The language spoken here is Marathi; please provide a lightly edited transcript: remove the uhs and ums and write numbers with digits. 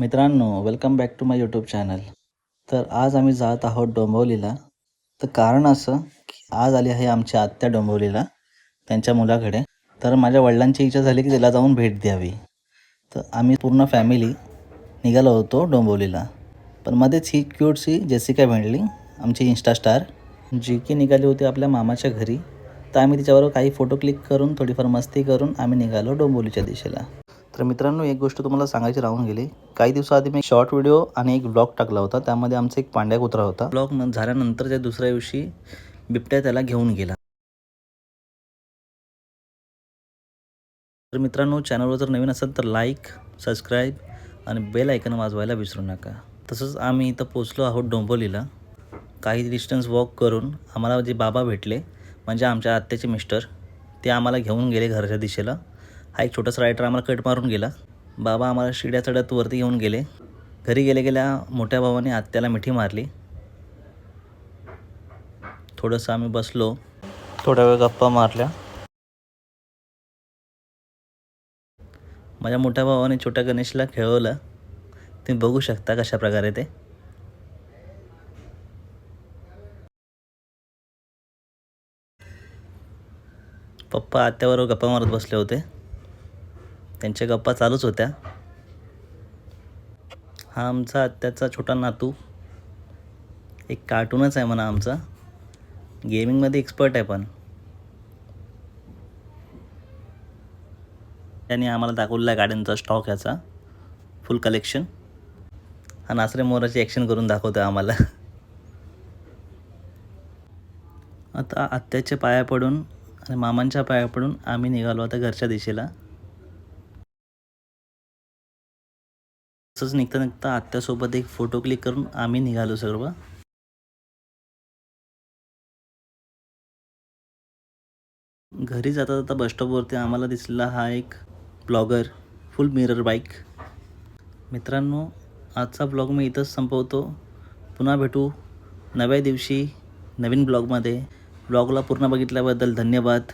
मित्रांनो, welcome back to my YouTube channel. तर आज आम्ही जात आहोत डोंबिवलीला. तर कारण असं की आज आली आहे आमची आत्या डोंबिवलीला त्यांच्या मुलाकडे. तर माझ्या वडिलांची इच्छा झाली की तिला जाऊन भेट द्यावी. तर आम्ही पूर्ण फॅमिली निघालो होतो डोंबिवलीला. पण मध्येच ही क्यूटशी जेसिका भेटली, आमची इन्स्टा स्टार, जी की निघाली होती आपल्या मामाच्या घरी. तर आम्ही तिच्याबरोबर काही फोटो क्लिक करून थोडीफार मस्ती करून आम्ही निघालो डोंबिवलीच्या दिशेला. तर मित्रांनो, एक गोष्ट तुम्हाला सांगायची राहून गेली. काही दिवसाआधी मी एक शॉर्ट व्हिडिओ आणि एक ब्लॉग टाकला होता. त्यामध्ये आमचा एक पांड्या कुत्रा होता. ब्लॉग झाल्यानंतरच्या दुसऱ्या दिवशी बिबट्या त्याला घेऊन गेला. तर मित्रांनो, चॅनलवर जर नवीन असेल तर लाईक, सबस्क्राईब आणि बेल आयकन वाजवायला विसरू नका. तसंच आम्ही इथं पोचलो आहोत डोंबिवलीला. काही डिस्टन्स वॉक करून आम्हाला जे बाबा भेटले, म्हणजे आमच्या आत्याचे मिस्टर, ते आम्हाला घेऊन गेले घराच्या दिशेला. हा एक छोटासा रायडर आम्हाला कट मारून गेला. बाबा आम्हाला शिड्या चढत वरती घेऊन गेले. घरी गेल्या मोठ्या भावाने आत्याला मिठी मारली. थोडंसं आम्ही बसलो, थोड्या वेळ गप्पा मारल्या. माझ्या मोठ्या भावाने छोट्या गणेशला खेळवलं. तुम्ही बघू शकता कशा प्रकारे ते. पप्पा आत्याबरोबर गप्पा मारत बसले होते. त्यांच्या गप्पा चालूच होत्या. हा आमचा आत्याचा छोटा नातू, एक कार्टूनच आहे म्हणा आमचा. गेमिंगमध्ये एक्सपर्ट आहे. पण त्याने आम्हाला दाखवलेला गाड्यांचा स्टॉक, याचा फुल कलेक्शन. हा नाचरे मोराची ॲक्शन करून दाखवतो आम्हाला. आता आत्याच्या पाया पडून आणि मामांच्या पाया पडून आम्ही निघालो आता घरच्या दिशेला. तसंच निघता आत्यासोबत एक फोटो क्लिक करून आम्ही निघालो सर्व. घरी जाता बसस्टॉपवरती आम्हाला दिसला हा एक ब्लॉगर, फुल मिरर बाईक. मित्रांनो, आजचा ब्लॉग मी इथंच संपवतो. पुन्हा भेटू नव्या दिवशी नवीन ब्लॉगमध्ये. ब्लॉगला पूर्ण बघितल्याबद्दल धन्यवाद.